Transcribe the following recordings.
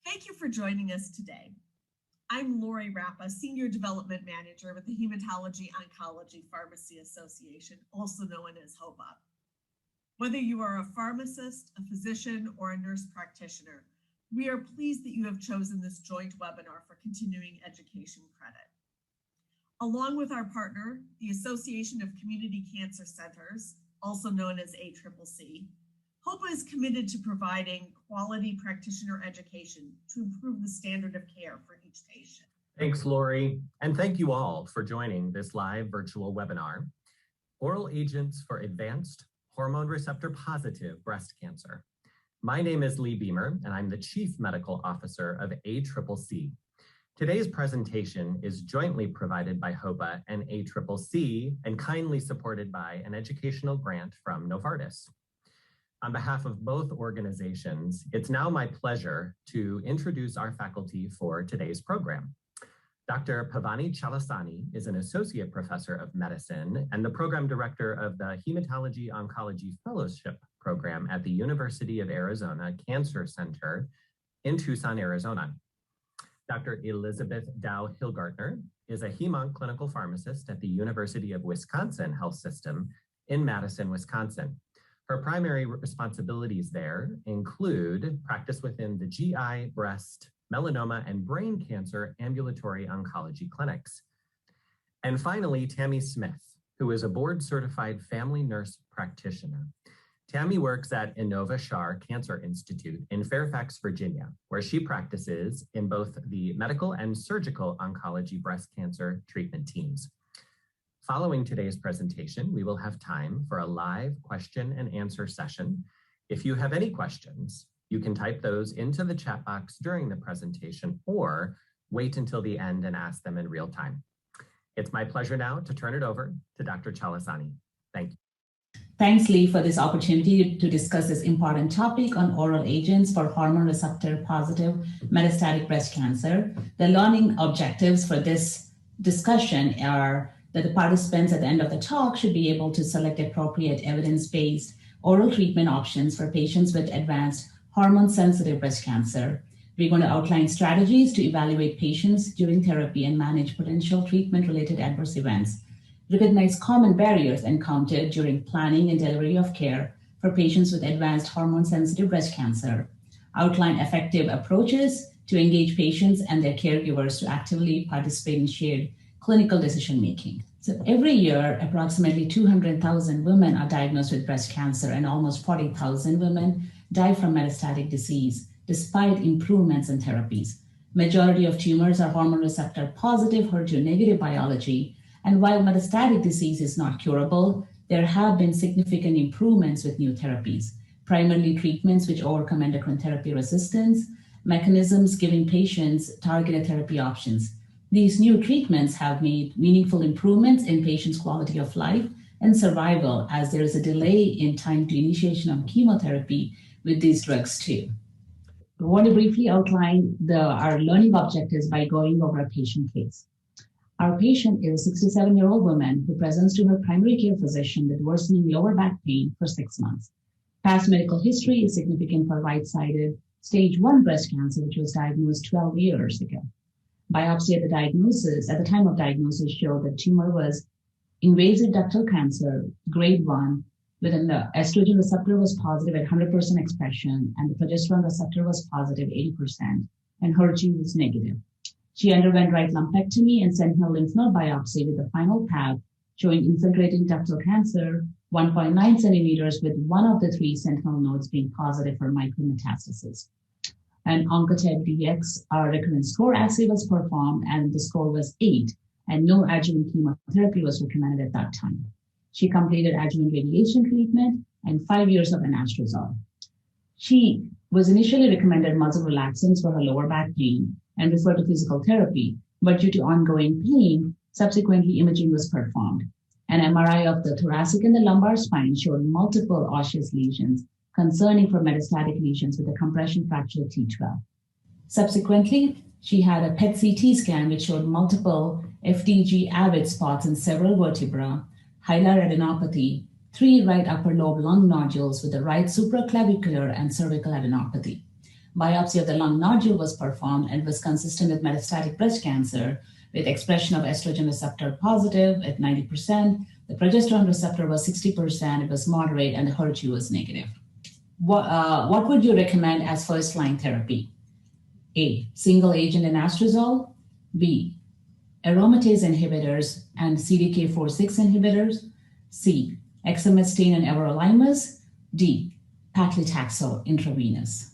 Thank you for joining us today. I'm Lori Rappa, Senior Development Manager with the Hematology Oncology Pharmacy Association, also known as HOPA. Whether you are a pharmacist, a physician, or a nurse practitioner, we are pleased that you have chosen this joint webinar for continuing education credit. Along with our partner, the Association of Community Cancer Centers, also known as ACCC, HOPA is committed to providing quality practitioner education to improve the standard of care for each patient. Thanks, Lori, and thank you all for joining this live virtual webinar, Oral Agents for Advanced Hormone Receptor Positive Breast Cancer. My name is Leigh Boehmer, and I'm the Chief Medical Officer of ACCC. Today's presentation is jointly provided by HOPA and ACCC and kindly supported by an educational grant from Novartis. On behalf of both organizations, it's now my pleasure to introduce our faculty for today's program. Dr. Pavani Chalasani is an Associate Professor of Medicine and the Program Director of the Hematology Oncology Fellowship Program at the University of Arizona Cancer Center in Tucson, Arizona. Dr. Elizabeth Dow-Hilgartner is a Hem-Onc clinical pharmacist at the University of Wisconsin Health System in Madison, Wisconsin. Her primary responsibilities there include practice within the GI, breast, melanoma, and brain cancer ambulatory oncology clinics. And finally, Tammy Smith, who is a board-certified family nurse practitioner. Tammy works at Inova Shar Cancer Institute in Fairfax, Virginia, where she practices in both the medical and surgical oncology breast cancer treatment teams. Following today's presentation, we will have time for a live question and answer session. If you have any questions, you can type those into the chat box during the presentation or wait until the end and ask them in real time. It's my pleasure now to turn it over to Dr. Chalasani. Thank you. Thanks, Leigh, for this opportunity to discuss this important topic on oral agents for hormone receptor positive metastatic breast cancer. The learning objectives for this discussion are that the participants at the end of the talk should be able to select appropriate evidence-based oral treatment options for patients with advanced hormone-sensitive breast cancer. We're going to outline strategies to evaluate patients during therapy and manage potential treatment-related adverse events, recognize common barriers encountered during planning and delivery of care for patients with advanced hormone-sensitive breast cancer, outline effective approaches to engage patients and their caregivers to actively participate in shared clinical decision-making. So every year, approximately 200,000 women are diagnosed with breast cancer and almost 40,000 women die from metastatic disease, despite improvements in therapies. Majority of tumors are hormone receptor positive, HER2 negative biology, and while metastatic disease is not curable, there have been significant improvements with new therapies, primarily treatments which overcome endocrine therapy resistance, mechanisms giving patients targeted therapy options. These new treatments have made meaningful improvements in patients' quality of life and survival, as there is a delay in time to initiation of chemotherapy with these drugs too. I want to briefly outline our learning objectives by going over a patient case. Our patient is a 67-year-old woman who presents to her primary care physician with worsening lower back pain for 6 months. Past medical history is significant for right-sided stage 1 breast cancer, which was diagnosed 12 years ago. Biopsy at the time of diagnosis showed that tumor was invasive ductal cancer, grade 1, with an estrogen receptor was positive at 100% expression, and the progesterone receptor was positive 80%, and HER2 was negative. She underwent right lumpectomy and sentinel lymph node biopsy with a final PAB showing infiltrating ductal cancer, 1.9 centimeters, with one of the 3 sentinel nodes being positive for micrometastasis. An Oncotec DX recurrence score assay was performed, and the score was 8, and no adjuvant chemotherapy was recommended at that time. She completed adjuvant radiation treatment and 5 years of anastrozole. She was initially recommended muscle relaxants for her lower back pain and referred to physical therapy, but due to ongoing pain, subsequently imaging was performed. An MRI of the thoracic and the lumbar spine showed multiple osseous lesions, concerning for metastatic lesions with a compression fracture of T12. Subsequently, she had a PET CT scan which showed multiple FDG avid spots in several vertebrae, hilar adenopathy, 3 right upper lobe lung nodules with the right supraclavicular and cervical adenopathy. Biopsy of the lung nodule was performed and was consistent with metastatic breast cancer with expression of estrogen receptor positive at 90%. The progesterone receptor was 60%, it was moderate, and the HER2 was negative. What would you recommend as first-line therapy? A, single agent anastrozole. B, aromatase inhibitors and CDK46 inhibitors. C, exemestane and everolimus. D, paclitaxel intravenous.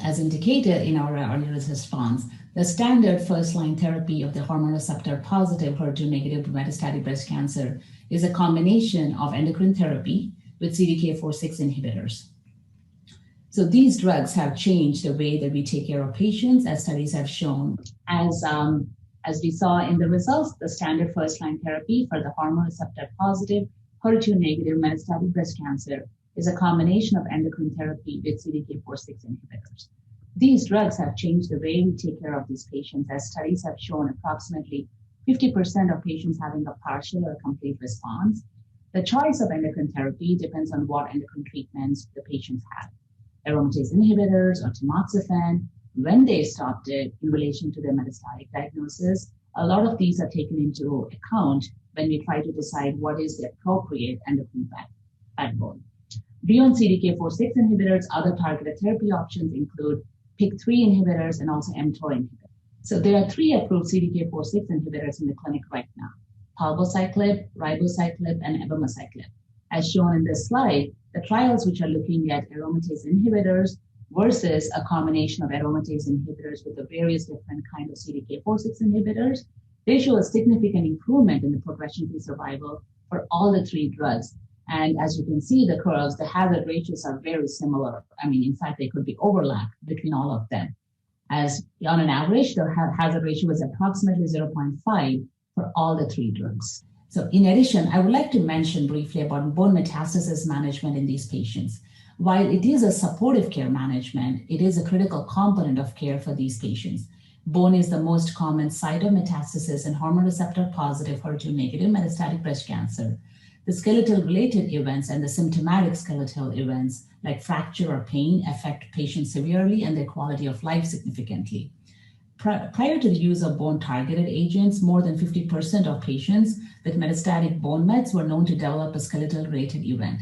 As indicated in our earlier response, the standard first-line therapy of the hormone receptor positive HER2 negative metastatic breast cancer is a combination of endocrine therapy with CDK46 inhibitors. So these drugs have changed the way that we take care of patients, as studies have shown. As we saw in the results, the standard first-line therapy for the hormone receptor positive HER2 negative metastatic breast cancer is a combination of endocrine therapy with CDK46 inhibitors. These drugs have changed the way we take care of these patients, as studies have shown approximately 50% of patients having a partial or complete response. The choice of endocrine therapy depends on what endocrine treatments the patients had. Aromatase inhibitors or tamoxifen, when they stopped it in relation to their metastatic diagnosis, a lot of these are taken into account when we try to decide what is the appropriate endocrine backbone. Beyond CDK46 inhibitors, other targeted therapy options include PI3 inhibitors and also mTOR inhibitors. So there are 3 approved CDK46 inhibitors in the clinic right now: palbociclib, ribociclib, and abemaciclib. As shown in this slide, the trials which are looking at aromatase inhibitors versus a combination of aromatase inhibitors with the various different kinds of CDK46 inhibitors, they show a significant improvement in the progression-free survival for all the 3 drugs. And as you can see, the curves, the hazard ratios are very similar. I mean, in fact, they could be overlapped between all of them. As on an average, the hazard ratio was approximately 0.5 for all the 3 drugs. So in addition, I would like to mention briefly about bone metastasis management in these patients. While it is a supportive care management, it is a critical component of care for these patients. Bone is the most common site of metastasis in hormone receptor positive HER2 negative metastatic breast cancer. The skeletal related events and the symptomatic skeletal events like fracture or pain affect patients severely and their quality of life significantly. Prior to the use of bone targeted agents, more than 50% of patients with metastatic bone mets were known to develop a skeletal related event.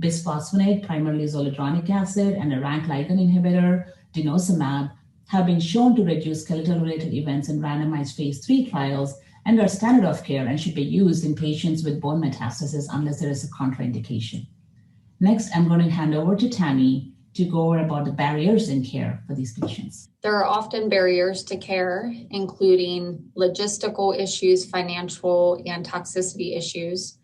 Bisphosphonate, primarily zoledronic acid, and a rank ligand inhibitor, denosumab, have been shown to reduce skeletal related events in randomized phase 3 trials and are standard of care and should be used in patients with bone metastasis unless there is a contraindication. Next, I'm going to hand over to Tammy to go over about the barriers in care for these patients. There are often barriers to care, including logistical issues, financial, and toxicity issues.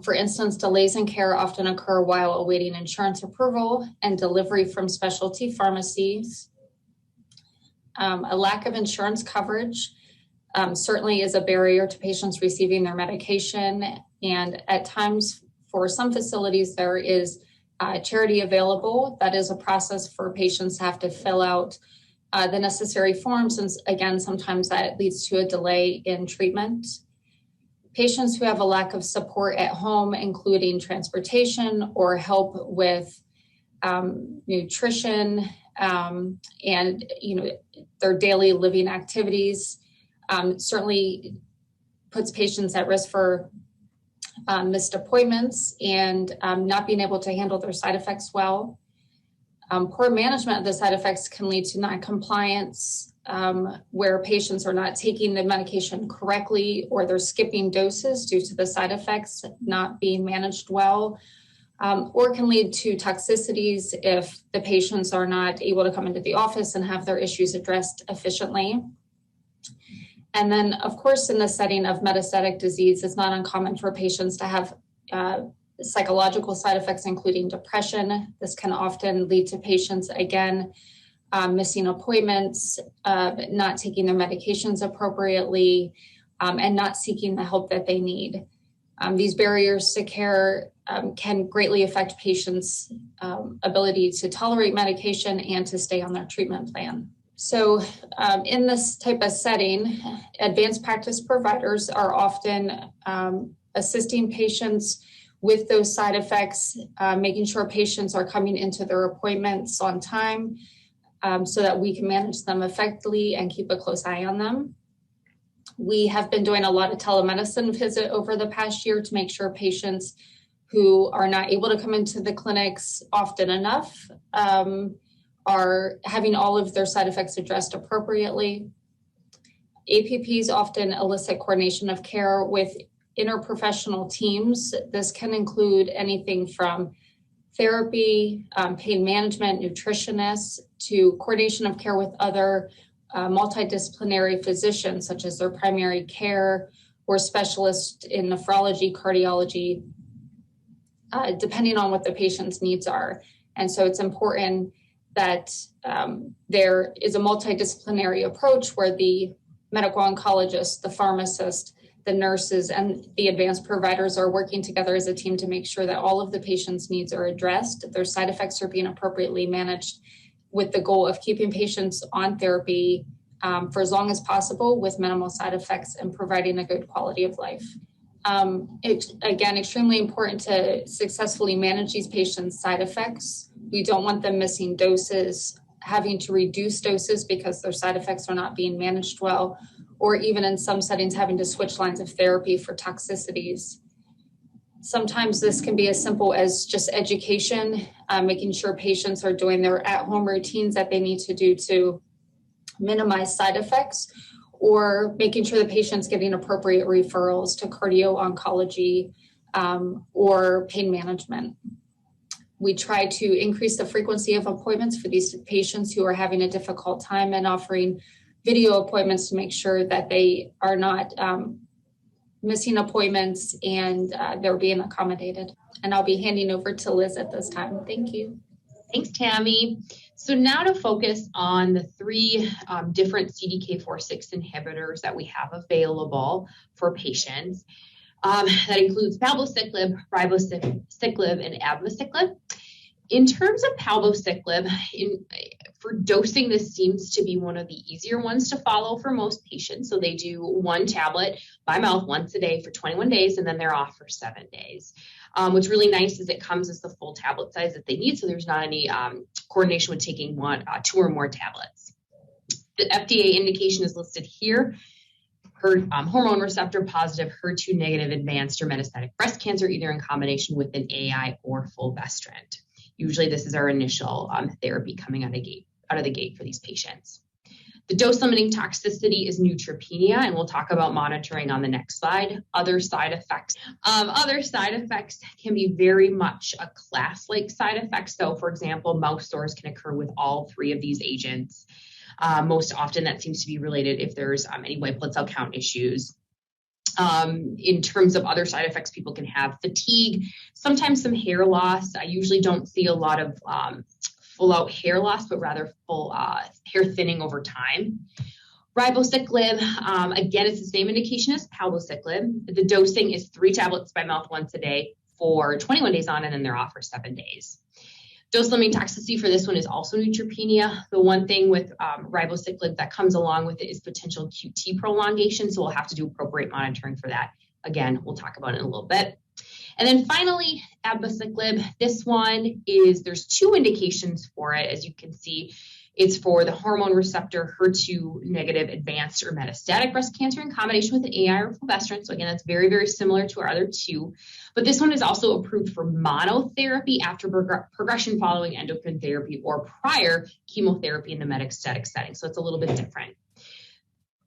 For instance, delays in care often occur while awaiting insurance approval and delivery from specialty pharmacies. A lack of insurance coverage certainly is a barrier to patients receiving their medication. And at times, for some facilities, there is charity available. That is a process for patients to have to fill out the necessary forms. And again, sometimes that leads to a delay in treatment. Patients who have a lack of support at home, including transportation or help with nutrition and their daily living activities, certainly puts patients at risk for missed appointments and not being able to handle their side effects well. Poor management of the side effects can lead to non-compliance, where patients are not taking the medication correctly or they're skipping doses due to the side effects not being managed well, or can lead to toxicities if the patients are not able to come into the office and have their issues addressed efficiently. And then, of course, in the setting of metastatic disease, it's not uncommon for patients to have psychological side effects, including depression. This can often lead to patients, again, missing appointments, not taking their medications appropriately, and not seeking the help that they need. These barriers to care can greatly affect patients' ability to tolerate medication and to stay on their treatment plan. So in this type of setting, advanced practice providers are often assisting patients with those side effects, making sure patients are coming into their appointments on time so that we can manage them effectively and keep a close eye on them. We have been doing a lot of telemedicine visit over the past year to make sure patients who are not able to come into the clinics often enough are having all of their side effects addressed appropriately. APPs often elicit coordination of care with interprofessional teams. This can include anything from therapy, pain management, nutritionists, to coordination of care with other multidisciplinary physicians, such as their primary care or specialists in nephrology, cardiology, depending on what the patient's needs are. And so it's important that there is a multidisciplinary approach where the medical oncologist, the pharmacist, the nurses, and the advanced providers are working together as a team to make sure that all of the patient's needs are addressed, their side effects are being appropriately managed, with the goal of keeping patients on therapy for as long as possible with minimal side effects and providing a good quality of life. It's, again, extremely important to successfully manage these patients' side effects. We don't want them missing doses, having to reduce doses because their side effects are not being managed well, or even in some settings having to switch lines of therapy for toxicities. Sometimes this can be as simple as just education, making sure patients are doing their at-home routines that they need to do to minimize side effects, or making sure the patient's getting appropriate referrals to cardio-oncology or pain management. We try to increase the frequency of appointments for these patients who are having a difficult time and offering video appointments to make sure that they are not missing appointments and they're being accommodated. And I'll be handing over to Liz at this time. Thank you. Thanks, Tammy. So now to focus on the three different CDK46 inhibitors that we have available for patients. That includes palbociclib, ribociclib, and abemaciclib. In terms of palbociclib, for dosing, this seems to be one of the easier ones to follow for most patients. So they do one tablet by mouth once a day for 21 days, and then they're off for 7 days. What's really nice is it comes as the full tablet size that they need, so there's not any coordination with taking two or more tablets. The FDA indication is listed here. Hormone receptor positive, HER2 negative advanced or metastatic breast cancer, either in combination with an AI or fulvestrant. Usually this is our initial therapy coming out of the gate for these patients. The dose-limiting toxicity is neutropenia, and we'll talk about monitoring on the next slide. Other side effects. Other side effects can be very much a class-like side effect. So, for example, Mousestores can occur with all three of these agents. Most often that seems to be related if there's any white blood cell count issues. In terms of other side effects, people can have fatigue, sometimes some hair loss. I usually don't see a lot of full out hair loss, but rather full hair thinning over time. Ribociclib, again, it's the same indication as palbociclib. The dosing is 3 tablets by mouth once a day for 21 days on, and then they're off for 7 days. Dose-limiting toxicity for this one is also neutropenia. The one thing with ribociclib that comes along with it is potential QT prolongation, so we'll have to do appropriate monitoring for that. Again, we'll talk about it in a little bit. And then finally, abemaciclib. This one there's 2 indications for it, as you can see. It's for the hormone receptor HER2 negative advanced or metastatic breast cancer in combination with an AI or fulvestrant. So again, that's very, very similar to our other 2. But this one is also approved for monotherapy after progression following endocrine therapy or prior chemotherapy in the metastatic setting. So it's a little bit different.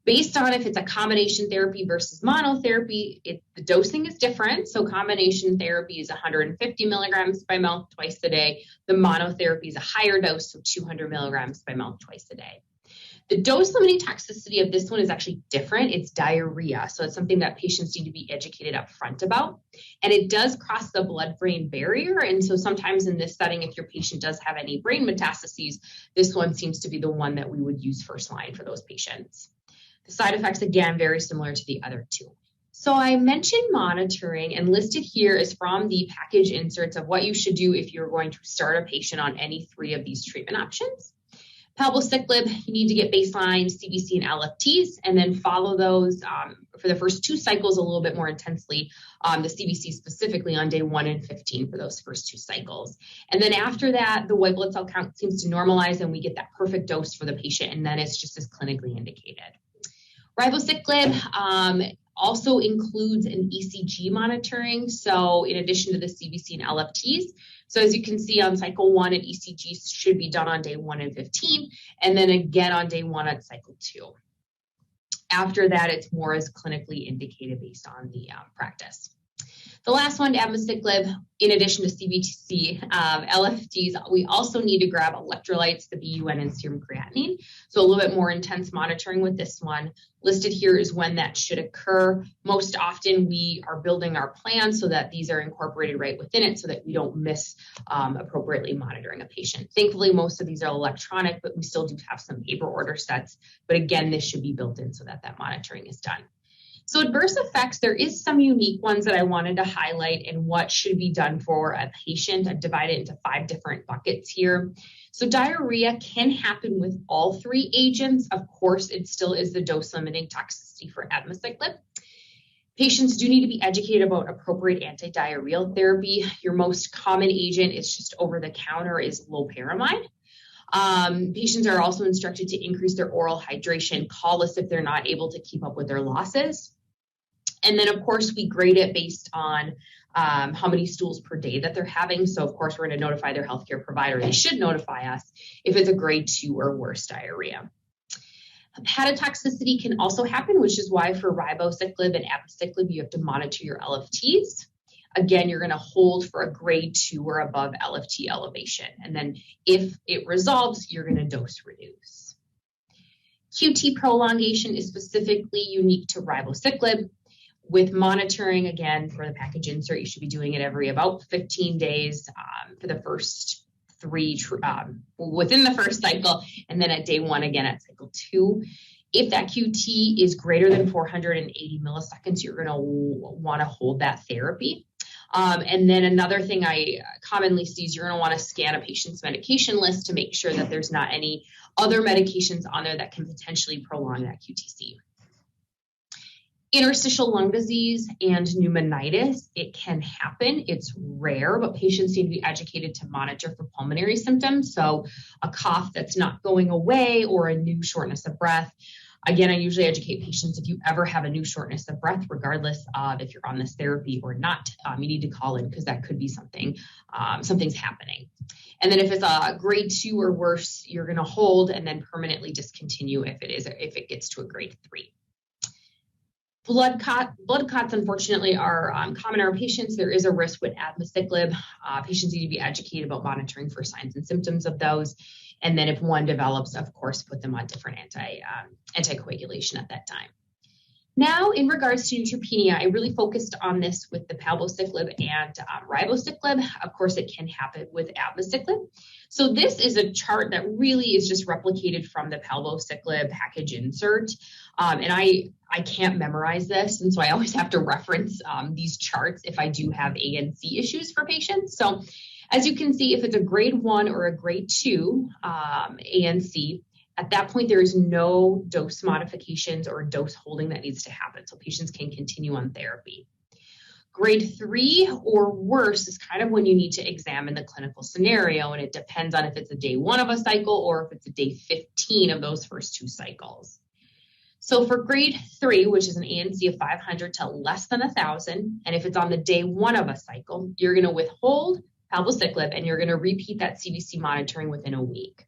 Based on if it's a combination therapy versus monotherapy, the dosing is different. So combination therapy is 150 milligrams by mouth twice a day. The monotherapy is a higher dose, so 200 milligrams by mouth twice a day. The dose-limiting toxicity of this one is actually different. It's diarrhea. So it's something that patients need to be educated up front about. And it does cross the blood-brain barrier. And so sometimes in this setting, if your patient does have any brain metastases, this one seems to be the one that we would use first line for those patients. The side effects, again, very similar to the other 2. So I mentioned monitoring, and listed here is from the package inserts of what you should do if you're going to start a patient on any 3 of these treatment options. Palbociclib, you need to get baseline CBC and LFTs, and then follow those for the first 2 cycles a little bit more intensely, the CBC specifically on day 1 and 15 for those first 2 cycles. And then after that, the white blood cell count seems to normalize and we get that perfect dose for the patient, and then it's just as clinically indicated. Ribociclib also includes an ECG monitoring, so in addition to the CBC and LFTs. So as you can see on cycle 1, an ECG should be done on day 1 and 15, and then again on day 1 at cycle 2. After that, it's more as clinically indicated based on the practice. The last one, abemaciclib, in addition to CBC, LFTs, we also need to grab electrolytes, the BUN and serum creatinine. So a little bit more intense monitoring with this one. Listed here is when that should occur. Most often we are building our plan so that these are incorporated right within it so that we don't miss appropriately monitoring a patient. Thankfully, most of these are electronic, but we still do have some paper order sets. But again, this should be built in so that that monitoring is done. So adverse effects, there is some unique ones that I wanted to highlight and what should be done for a patient. I've divided it into 5 different buckets here. So diarrhea can happen with all 3 agents. Of course, it still is the dose-limiting toxicity for abemaciclib. Patients do need to be educated about appropriate antidiarrheal therapy. Your most common agent is just over-the-counter is loperamide. Patients are also instructed to increase their oral hydration, call us if they're not able to keep up with their losses. And then, of course, we grade it based on how many stools per day that they're having. So, of course, we're going to notify their healthcare provider. They should notify us if it's a grade 2 or worse diarrhea. Hepatotoxicity can also happen, which is why for ribociclib and abemaciclib, you have to monitor your LFTs. Again, you're going to hold for a grade 2 or above LFT elevation. And then if it resolves, you're going to dose reduce. QT prolongation is specifically unique to ribociclib. With monitoring, again, for the package insert, you should be doing it every about 15 days for the first 3, within the first cycle, and then at day 1 again at cycle 2. If that QT is greater than 480 milliseconds, you're going to want to hold that therapy. And then another thing I commonly see is you're going to want to scan a patient's medication list to make sure that there's not any other medications on there that can potentially prolong that QTC. Interstitial lung disease and pneumonitis, it can happen. It's rare, but patients need to be educated to monitor for pulmonary symptoms. So a cough that's not going away or a new shortness of breath. Again, I usually educate patients if you ever have a new shortness of breath, regardless of if you're on this therapy or not, you need to call in because that could be something, something's happening. And then if it's a grade 2 or worse, you're going to hold and then permanently discontinue if it gets to a grade 3. Blood clots, unfortunately, are common in our patients. There is a risk with abemaciclib. Patients need to be educated about monitoring for signs and symptoms of those. And then if one develops, of course, put them on different anticoagulation at that time. Now, in regards to neutropenia, I really focused on this with the palbociclib and ribociclib. Of course, it can happen with abemaciclib. So this is a chart that really is just replicated from the palbociclib package insert. And I can't memorize this, and so I always have to reference these charts if I do have ANC issues for patients. So as you can see, if it's a grade 1 or a grade 2 ANC, at that point, there is no dose modifications or dose holding that needs to happen, so patients can continue on therapy. Grade 3 or worse is kind of when you need to examine the clinical scenario, and it depends on if it's a day 1 of a cycle or if it's a day 15 of those first 2 cycles. So for grade 3, which is an ANC of 500 to less than 1,000, and if it's on the day 1 of a cycle, you're going to withhold palbociclib and you're going to repeat that CBC monitoring within a week.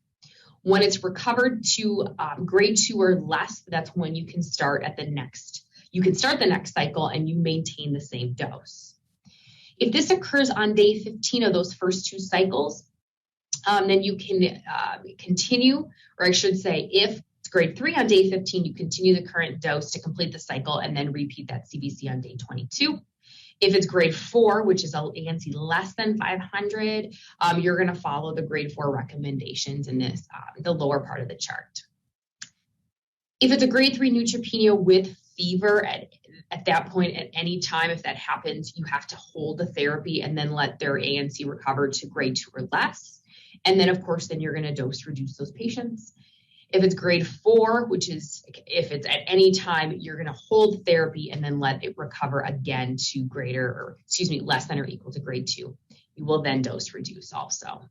When it's recovered to grade 2 or less, that's when you can start the next cycle and you maintain the same dose. If this occurs on day 15 of those first 2 cycles, then you can continue, or I should say, if it's grade 3 on day 15, you continue the current dose to complete the cycle and then repeat that CBC on day 22. If it's grade 4, which is an ANC less than 500, you're going to follow the grade 4 recommendations in this, the lower part of the chart. If it's a grade 3 neutropenia with fever at that point, at any time, if that happens, you have to hold the therapy and then let their ANC recover to grade 2 or less. And then, of course, then you're going to dose reduce those patients. If it's grade 4, which is if it's at any time, you're going to hold therapy and then let it recover again to less than or equal to grade 2. You will then dose reduce also.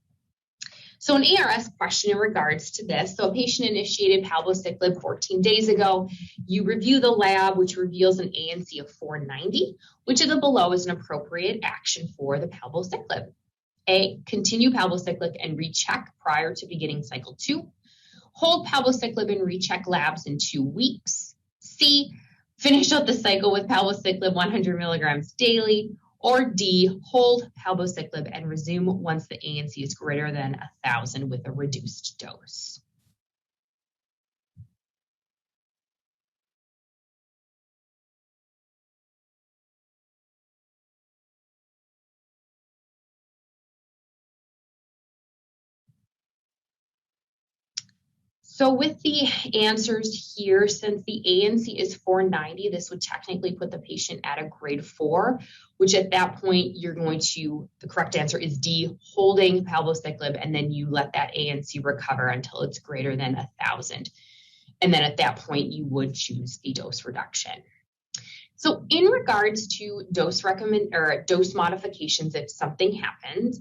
So an Aners question in regards to this. So a patient initiated palbociclib 14 days ago. You review the lab, which reveals an ANC of 490, which of the below is an appropriate action for the palbociclib. A, continue palbociclib and recheck prior to beginning cycle 2. Hold palbociclib and recheck labs in 2 weeks. C, finish out the cycle with palbociclib 100 milligrams daily. Or D, hold palbociclib and resume once the ANC is greater than 1,000 with a reduced dose. So with the answers here, since the ANC is 490, this would technically put the patient at a grade 4, which at that point the correct answer is D, holding palbociclib, and then you let that ANC recover until it's greater than 1,000. And then at that point, you would choose a dose reduction. So in regards to dose modifications, if something happens,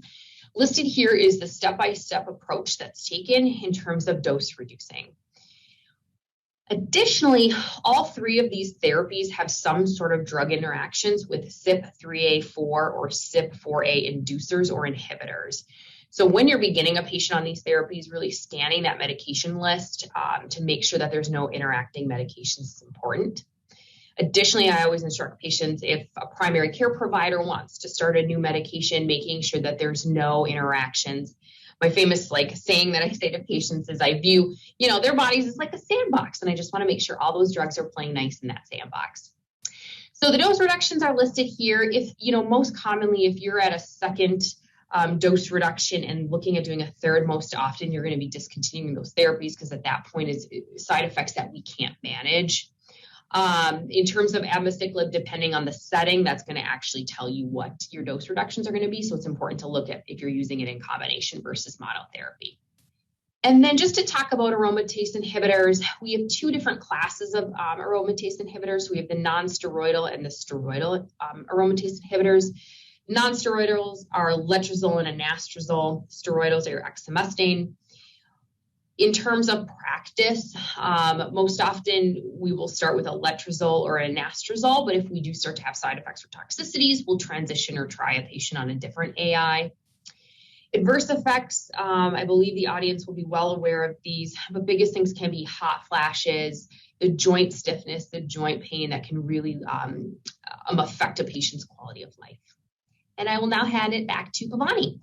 listed here is the step-by-step approach that's taken in terms of dose reducing. Additionally, all 3 of these therapies have some sort of drug interactions with CYP3A4 or CYP4A inducers or inhibitors. So when you're beginning a patient on these therapies, really scanning that medication list to make sure that there's no interacting medications is important. Additionally, I always instruct patients if a primary care provider wants to start a new medication, making sure that there's no interactions. My famous saying that I say to patients is I view, their bodies as like a sandbox, and I just want to make sure all those drugs are playing nice in that sandbox. So the dose reductions are listed here. If, most commonly, if you're at a second dose reduction and looking at doing a third, most often you're going to be discontinuing those therapies because at that point is side effects that we can't manage. In terms of abemaciclib, depending on the setting, that's going to actually tell you what your dose reductions are going to be. So it's important to look at if you're using it in combination versus monotherapy. And then just to talk about aromatase inhibitors, we have 2 different classes of aromatase inhibitors. We have the non-steroidal and the steroidal aromatase inhibitors. Non-steroidals are letrozole and anastrozole. Steroidals are exemestane. In terms of practice, most often we will start with a letrozole or an anastrozole, but if we do start to have side effects or toxicities, we'll transition or try a patient on a different AI. Adverse effects, I believe the audience will be well aware of these, but biggest things can be hot flashes, the joint stiffness, the joint pain that can really affect a patient's quality of life. And I will now hand it back to Pavani.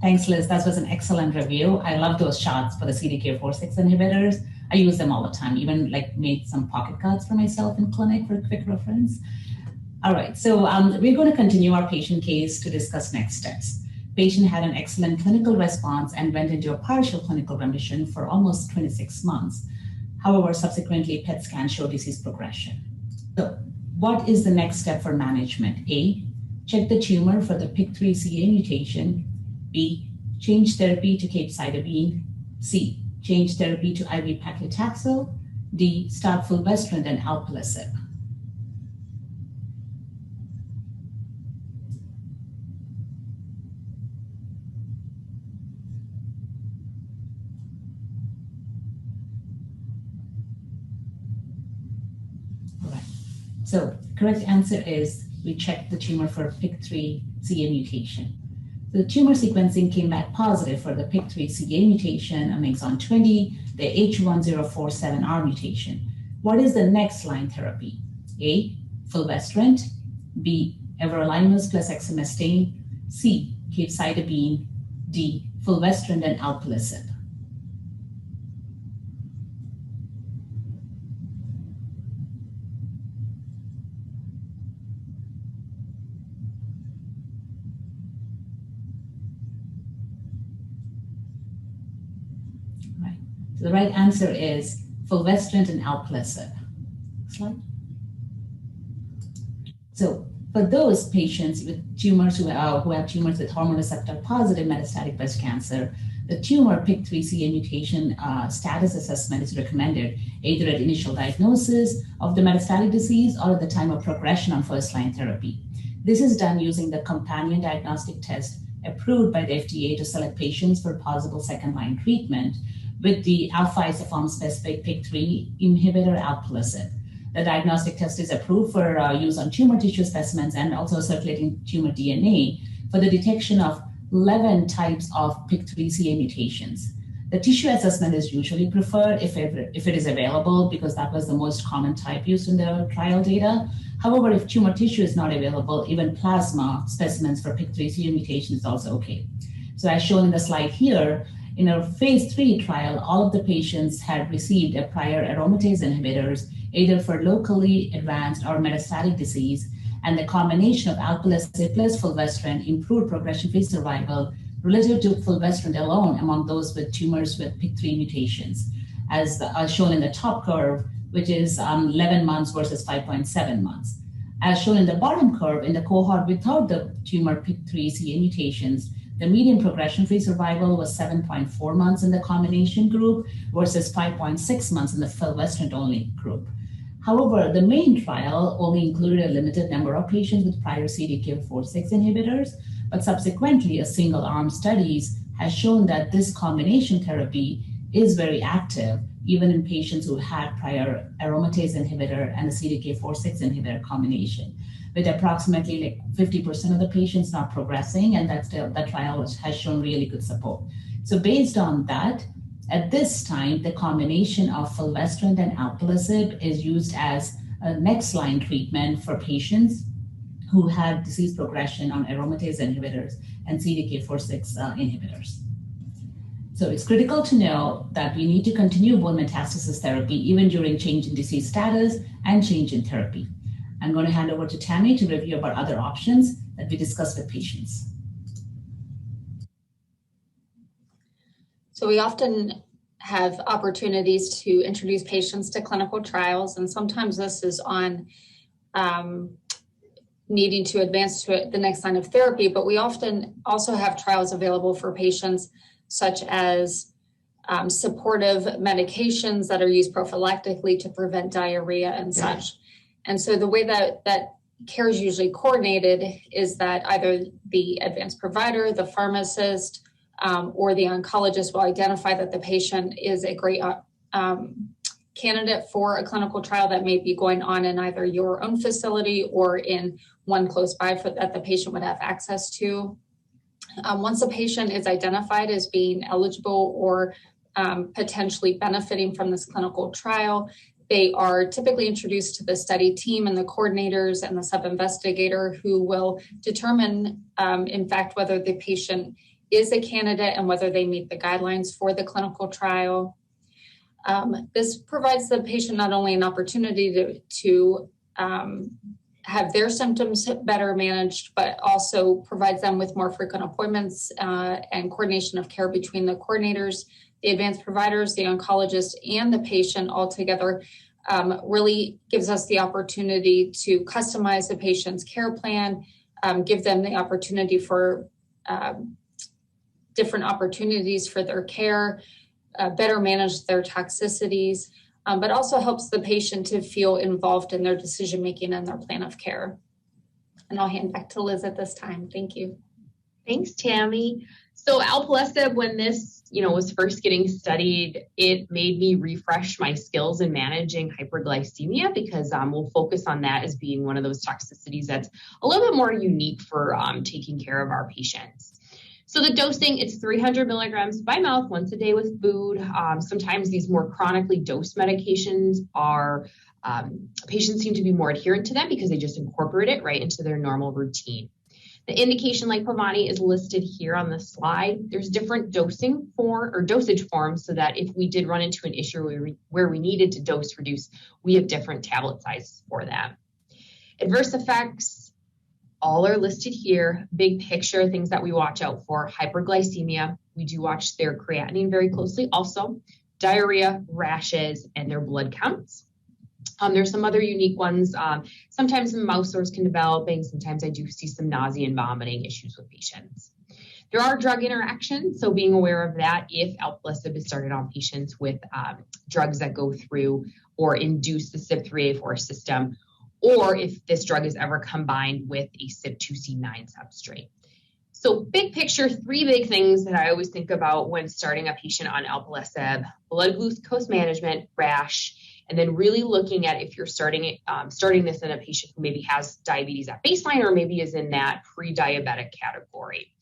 Thanks, Liz. That was an excellent review. I love those charts for the CDK46 inhibitors. I use them all the time, even made some pocket cards for myself in clinic for quick reference. All right, so we're going to continue our patient case to discuss next steps. Patient had an excellent clinical response and went into a partial clinical remission for almost 26 months. However, subsequently, PET scan showed disease progression. So what is the next step for management? A, check the tumor for the PIK3CA mutation. B, change therapy to capecitabine. C, change therapy to IV paclitaxel. D, start fulvestrant and alpelisib. All right. So correct answer is we checked the tumor for PIK3CA mutation. The tumor sequencing came back positive for the PIK3CA mutation on exon 20, the H1047R mutation. What is the next line therapy? A, fulvestrant. B, Everolimus plus exemestane. C, capecitabine. D, fulvestrant and alpelisib. The right answer is fulvestrant and alpelisib. Next slide. So For those patients with tumors who have tumors with hormone receptor positive metastatic breast cancer, the tumor PIK3CA mutation status assessment is recommended either at initial diagnosis of the metastatic disease or at the time of progression on first-line therapy. This is done using the companion diagnostic test approved by the FDA to select patients for possible second-line treatment with the alpha-isoform-specific PIK3 inhibitor alpelisib. The diagnostic test is approved for use on tumor tissue specimens and also circulating tumor DNA for the detection of 11 types of PIK3CA mutations. The tissue assessment is usually preferred if it is available, because that was the most common type used in the trial data. However, if tumor tissue is not available, even plasma specimens for PIK3CA mutation is also okay. So as shown in the slide here, in our phase 3 trial, all of the patients had received a prior aromatase inhibitors, either for locally advanced or metastatic disease, and the combination of alpelisib plus fulvestrant improved progression-free survival relative to fulvestrant alone among those with tumors with PIK3 mutations, as shown in the top curve, which is 11 months versus 5.7 months. As shown in the bottom curve, in the cohort without the tumor PIK3CA mutations, the median progression-free survival was 7.4 months in the combination group versus 5.6 months in the fulvestrant-only group. However, the main trial only included a limited number of patients with prior CDK46 inhibitors, but subsequently a single-arm studies has shown that this combination therapy is very active, even in patients who had prior aromatase inhibitor and a CDK46 inhibitor combination, with approximately 50% of the patients not progressing, and that trial has shown really good support. So based on that, at this time, the combination of fulvestrant and alpelisib is used as a next line treatment for patients who had disease progression on aromatase inhibitors and CDK46 inhibitors. So it's critical to know that we need to continue bone metastasis therapy even during change in disease status and change in therapy. I'm going to hand over to Tammy to review about other options that we discussed with patients. So we often have opportunities to introduce patients to clinical trials, and sometimes this is on needing to advance to the next line of therapy, but we often also have trials available for patients such as supportive medications that are used prophylactically to prevent diarrhea and such. And so the way that care is usually coordinated is that either the advanced provider, the pharmacist, or the oncologist will identify that the patient is a great candidate for a clinical trial that may be going on in either your own facility or in one close by that the patient would have access to. Once a patient is identified as being eligible or potentially benefiting from this clinical trial, they are typically introduced to the study team and the coordinators and the sub-investigator who will determine, in fact, whether the patient is a candidate and whether they meet the guidelines for the clinical trial. This provides the patient not only an opportunity to have their symptoms better managed, but also provides them with more frequent appointments and coordination of care between the coordinators, the advanced providers, the oncologist, and the patient all together. Really gives us the opportunity to customize the patient's care plan, give them the opportunity for different opportunities for their care, better manage their toxicities, but also helps the patient to feel involved in their decision-making and their plan of care. And I'll hand back to Liz at this time. Thank you. Thanks, Tammy. So alpelisib, when this was first getting studied, it made me refresh my skills in managing hyperglycemia, because we'll focus on that as being one of those toxicities that's a little bit more unique for taking care of our patients. So the dosing, it's 300 milligrams by mouth once a day with food. Sometimes these more chronically dosed medications are, patients seem to be more adherent to them because they just incorporate it right into their normal routine. The indication, like Pavani, is listed here on the slide. There's different dosage forms, so that if we did run into an issue where we needed to dose reduce, we have different tablet sizes for them. Adverse effects, all are listed here. Big picture, things that we watch out for: hyperglycemia. We do watch their creatinine very closely. Also, diarrhea, rashes, and their blood counts. There's some other unique ones. Sometimes Mousestores can develop, and sometimes I do see some nausea and vomiting issues with patients. There are drug interactions, so being aware of that if alpelisib is started on patients with drugs that go through or induce the CYP3A4 system, or if this drug is ever combined with a CYP2C9 substrate. So big picture, 3 big things that I always think about when starting a patient on alpelisib: blood glucose management, rash, and then really looking at if you're starting this in a patient who maybe has diabetes at baseline or maybe is in that pre-diabetic category.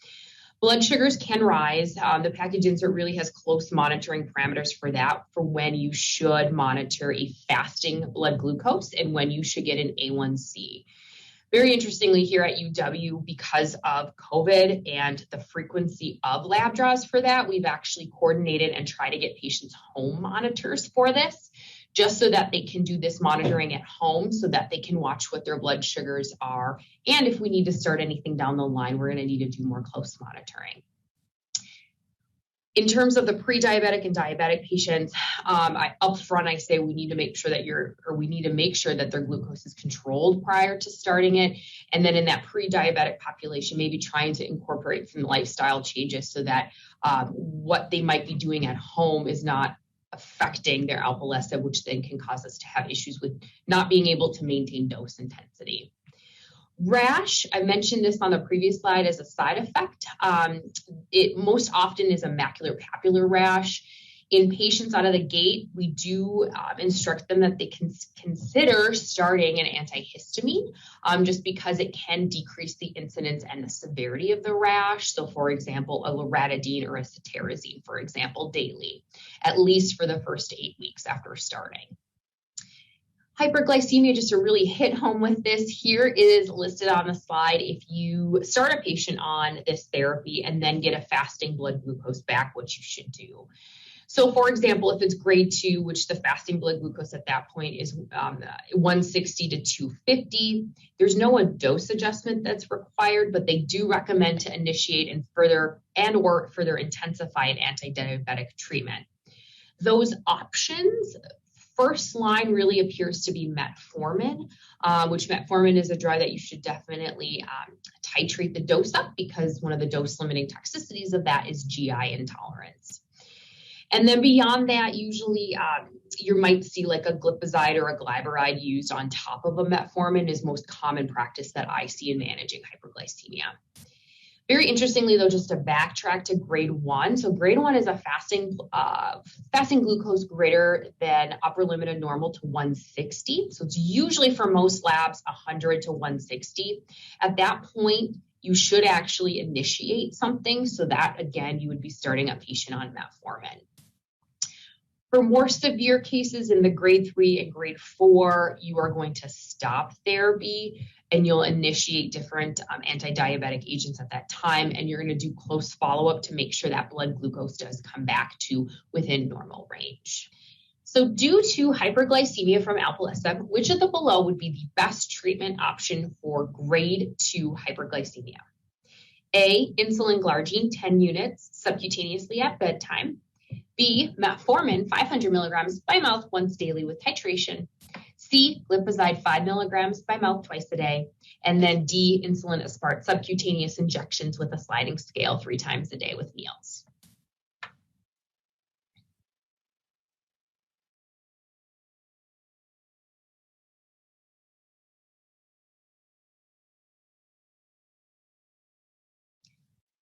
Blood sugars can rise. The package insert really has close monitoring parameters for that, for when you should monitor a fasting blood glucose and when you should get an A1C. Very interestingly, here at UW, because of COVID and the frequency of lab draws for that, we've actually coordinated and tried to get patients home monitors for this, just so that they can do this monitoring at home, so that they can watch what their blood sugars are. And if we need to start anything down the line, we're going to need to do more close monitoring. In terms of the pre-diabetic and diabetic patients, up front I say we need to make sure that their glucose is controlled prior to starting it. And then in that pre-diabetic population, maybe trying to incorporate some lifestyle changes so that what they might be doing at home is not affecting their alpelisib, which then can cause us to have issues with not being able to maintain dose intensity. Rash, I mentioned this on the previous slide as a side effect. It most often is a macular papular rash. In patients out of the gate, we do instruct them that they can consider starting an antihistamine just because it can decrease the incidence and the severity of the rash. So for example, a loratadine or a cetirizine, for example, daily, at least for the first 8 weeks after starting. Hyperglycemia, just to really hit home with this, here is listed on the slide if you start a patient on this therapy and then get a fasting blood glucose back, what you should do. So for example, if it's grade 2, which the fasting blood glucose at that point is 160 to 250, there's no dose adjustment that's required, but they do recommend to initiate and further intensify an anti-diabetic treatment. Those options, first line really appears to be metformin, which metformin is a drug that you should definitely titrate the dose up, because one of the dose limiting toxicities of that is GI intolerance. And then beyond that, usually you might see like a glipizide or a glyburide used on top of a metformin is most common practice that I see in managing hyperglycemia. Very interestingly, though, just to backtrack to grade 1. So grade 1 is a fasting glucose greater than upper limit of normal to 160. So it's usually for most labs 100 to 160. At that point, you should actually initiate something, so that again, you would be starting a patient on metformin. For more severe cases in the grade 3 and grade 4, you are going to stop therapy and you'll initiate different anti-diabetic agents at that time, and you're going to do close follow-up to make sure that blood glucose does come back to within normal range. So due to hyperglycemia from alpelisib, which of the below would be the best treatment option for grade 2 hyperglycemia? A, insulin glargine 10 units subcutaneously at bedtime. B, metformin 500 milligrams by mouth once daily with titration. C, glipizide 5 milligrams by mouth twice a day. And then D, insulin aspart subcutaneous injections with a sliding scale 3 times a day with meals.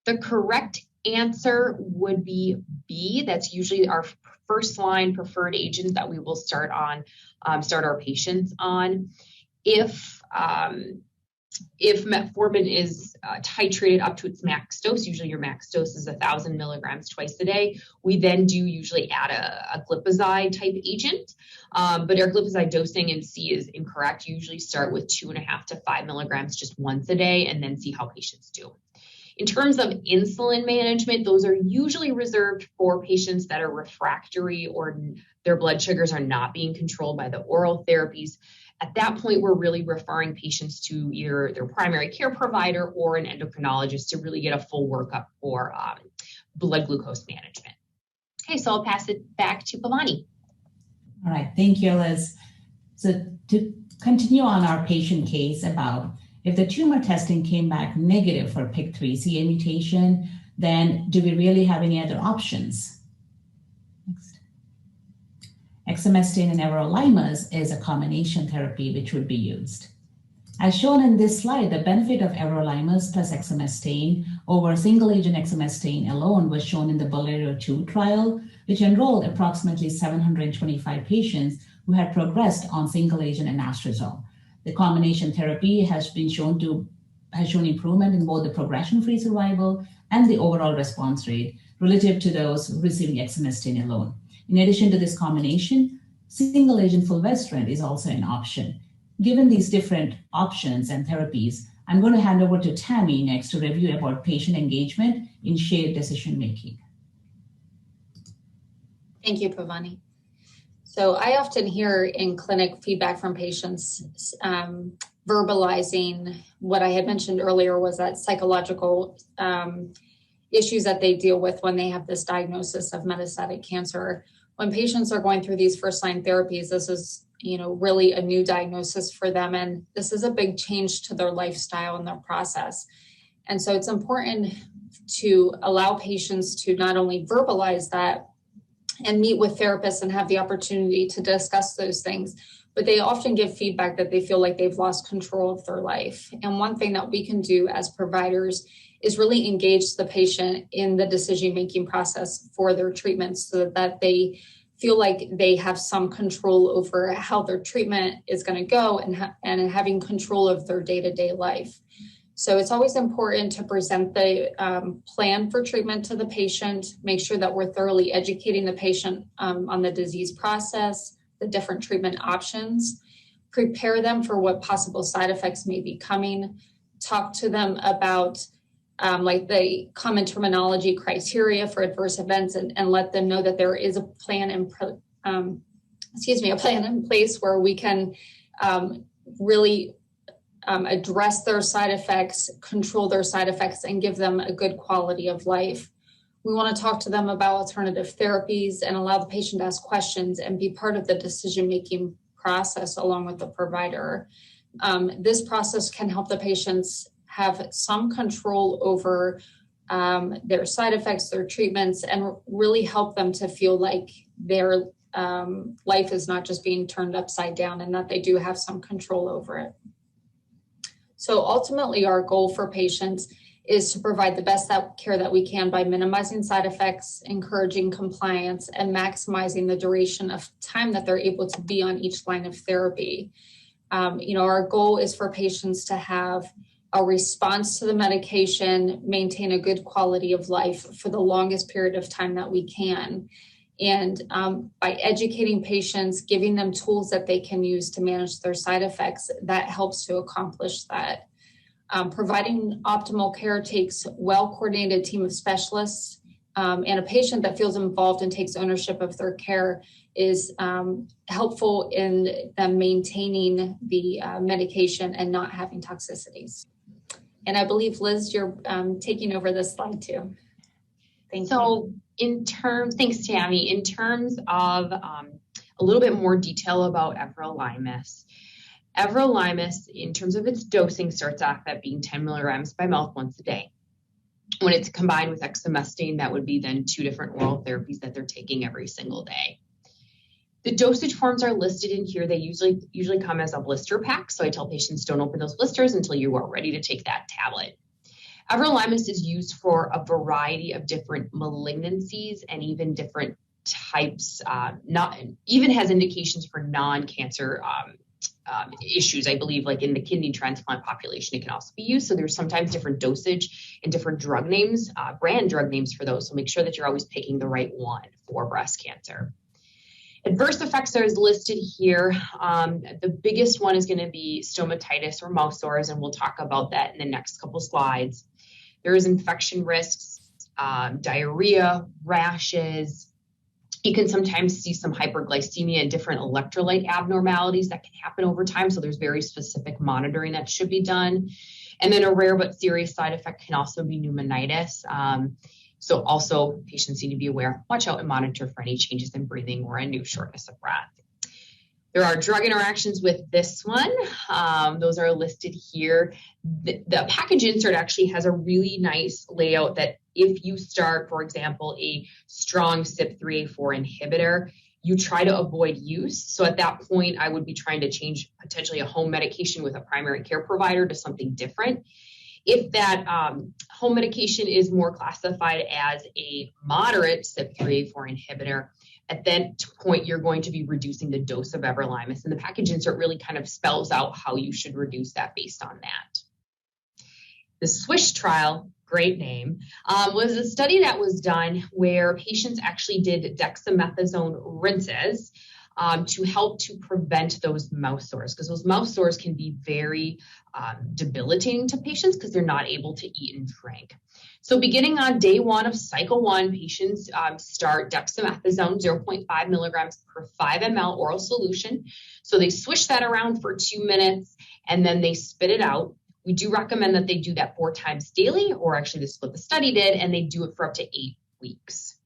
The correct answer would be B. That's usually our first line preferred agent that we will start our patients on. If metformin is titrated up to its max dose, usually your max dose is 1,000 milligrams twice a day, we then do usually add a glipizide type agent. But our glipizide dosing in C is incorrect. You usually start with 2.5 to 5 milligrams just once a day and then see how patients do. In terms of insulin management, those are usually reserved for patients that are refractory or their blood sugars are not being controlled by the oral therapies. At that point, we're really referring patients to either their primary care provider or an endocrinologist to really get a full workup for blood glucose management. Okay, so I'll pass it back to Pavani. All right, thank you, Liz. So to continue on our patient case about if the tumor testing came back negative for PIK3CA mutation, then do we really have any other options? Next. Exemestane and everolimus is a combination therapy which would be used. As shown in this slide, the benefit of everolimus plus exemestane over single-agent exemestane alone was shown in the Bolero-2 trial, which enrolled approximately 725 patients who had progressed on single-agent anastrozole. The combination therapy has shown improvement in both the progression-free survival and the overall response rate relative to those receiving exemestane alone. In addition to this combination, single-agent fulvestrant is also an option. Given these different options and therapies, I'm going to hand over to Tammy next to review about patient engagement in shared decision-making. Thank you, Pavani. So I often hear in clinic feedback from patients verbalizing what I had mentioned earlier was that psychological issues that they deal with when they have this diagnosis of metastatic cancer. When patients are going through these first-line therapies, this is really a new diagnosis for them. And this is a big change to their lifestyle and their process. And so it's important to allow patients to not only verbalize that and meet with therapists and have the opportunity to discuss those things, but they often give feedback that they feel like they've lost control of their life. And one thing that we can do as providers is really engage the patient in the decision-making process for their treatments so that they feel like they have some control over how their treatment is going to go and having control of their day-to-day life. So it's always important to present the plan for treatment to the patient, make sure that we're thoroughly educating the patient on the disease process, the different treatment options, prepare them for what possible side effects may be coming, talk to them about like the common terminology criteria for adverse events and let them know that there is a plan in place where we can really address their side effects, control their side effects, and give them a good quality of life. We want to talk to them about alternative therapies and allow the patient to ask questions and be part of the decision-making process along with the provider. This process can help the patients have some control over their side effects, their treatments, and really help them to feel like their life is not just being turned upside down and that they do have some control over it. So ultimately, our goal for patients is to provide the best care that we can by minimizing side effects, encouraging compliance, and maximizing the duration of time that they're able to be on each line of therapy. Our goal is for patients to have a response to the medication, maintain a good quality of life for the longest period of time that we can. And by educating patients, giving them tools that they can use to manage their side effects, that helps to accomplish that. Providing optimal care takes a well-coordinated team of specialists, and a patient that feels involved and takes ownership of their care is helpful in them maintaining the medication and not having toxicities. And I believe, Liz, you're taking over this slide too. Thank you. Thanks, Tammy. In terms of a little bit more detail about everolimus. Everolimus, in terms of its dosing, starts off at being 10 milligrams by mouth once a day. When it's combined with exemestane, that would be then 2 different oral therapies that they're taking every single day. The dosage forms are listed in here. They usually come as a blister pack. So I tell patients don't open those blisters until you are ready to take that tablet. Everolimus is used for a variety of different malignancies and even different types, even has indications for non-cancer issues. I believe like in the kidney transplant population, it can also be used. So there's sometimes different dosage and different drug names, brand drug names for those. So make sure that you're always picking the right one for breast cancer. Adverse effects are listed here. The biggest one is going to be stomatitis or Mousestores, and we'll talk about that in the next couple slides. There is infection risks, diarrhea, rashes. You can sometimes see some hyperglycemia and different electrolyte abnormalities that can happen over time. So there's very specific monitoring that should be done. And then a rare but serious side effect can also be pneumonitis. So also patients need to be aware, watch out and monitor for any changes in breathing or a new shortness of breath. There are drug interactions with this one. Those are listed here. The package insert actually has a really nice layout that if you start, for example, a strong CYP3A4 inhibitor, you try to avoid use. So at that point, I would be trying to change potentially a home medication with a primary care provider to something different. If that home medication is more classified as a moderate CYP3A4 inhibitor, at that point, you're going to be reducing the dose of Everolimus. And the package insert really kind of spells out how you should reduce that based on that. The SWISH trial, great name, was a study that was done where patients actually did dexamethasone rinses to help to prevent those mouth sores, because those mouth sores can be very debilitating to patients because they're not able to eat and drink. So beginning on day 1 of cycle 1, patients start dexamethasone 0.5 milligrams per 5 ml oral solution. So they swish that around for 2 minutes and then they spit it out. We do recommend that they do that 4 times daily, or actually this is what the study did, and they do it for up to 8 weeks.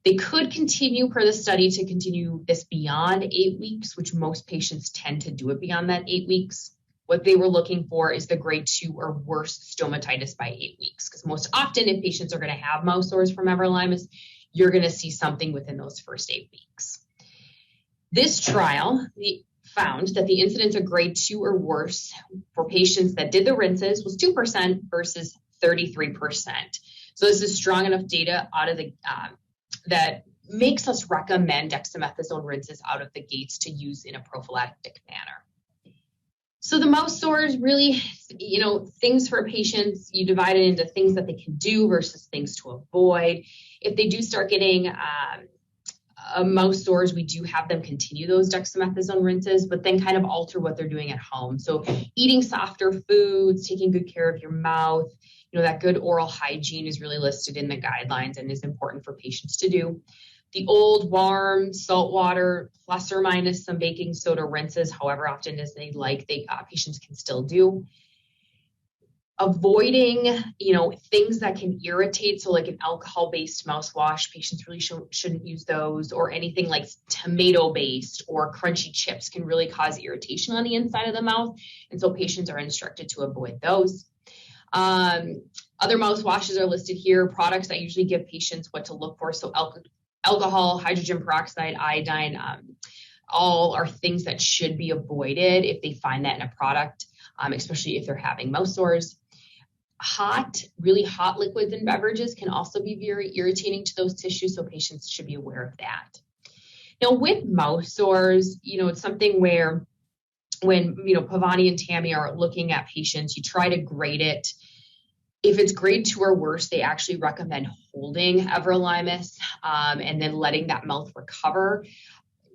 They could continue per the study to continue this beyond 8 weeks, which most patients tend to do it beyond that 8 weeks. What they were looking for is the grade 2 or worse stomatitis by 8 weeks, because most often if patients are going to have mouth sores from Everolimus, you're going to see something within those first 8 weeks. This trial found that the incidence of grade 2 or worse for patients that did the rinses was 2% versus 33%. So this is strong enough data out of the that makes us recommend dexamethasone rinses out of the gates to use in a prophylactic manner. So the mouth sores really, things for patients, you divide it into things that they can do versus things to avoid. If they do start getting mouth sores, we do have them continue those dexamethasone rinses, but then kind of alter what they're doing at home. So eating softer foods, taking good care of your mouth, that good oral hygiene is really listed in the guidelines and is important for patients to do. The old warm salt water, plus or minus some baking soda rinses, however often as they like, patients can still do. Avoiding, things that can irritate. So like an alcohol-based mouthwash, patients really shouldn't use those, or anything like tomato-based or crunchy chips can really cause irritation on the inside of the mouth. And so patients are instructed to avoid those. Other mouthwashes are listed here. Products I usually give patients what to look for. So alcohol, hydrogen peroxide, iodine, all are things that should be avoided if they find that in a product, especially if they're having mouth sores. Really hot liquids and beverages can also be very irritating to those tissues, so patients should be aware of that. Now with mouth sores, it's something where when, Pavani and Tammy are looking at patients, you try to grade it. If it's grade 2 or worse, they actually recommend holding Everolimus and then letting that mouth recover.